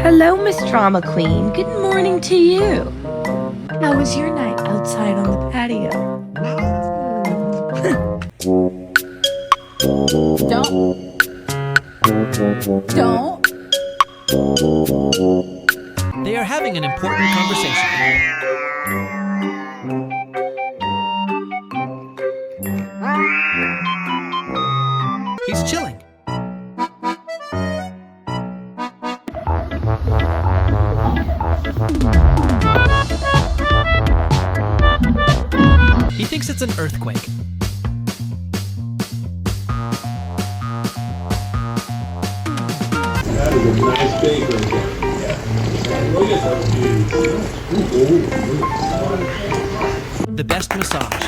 Hello, Miss Drama Queen. Good morning to you. How was your night outside on the patio? Don't. They are having an important conversation. He's chilling. He thinks it's an earthquake. That is a nice baker. Look at those dudes. The best massage.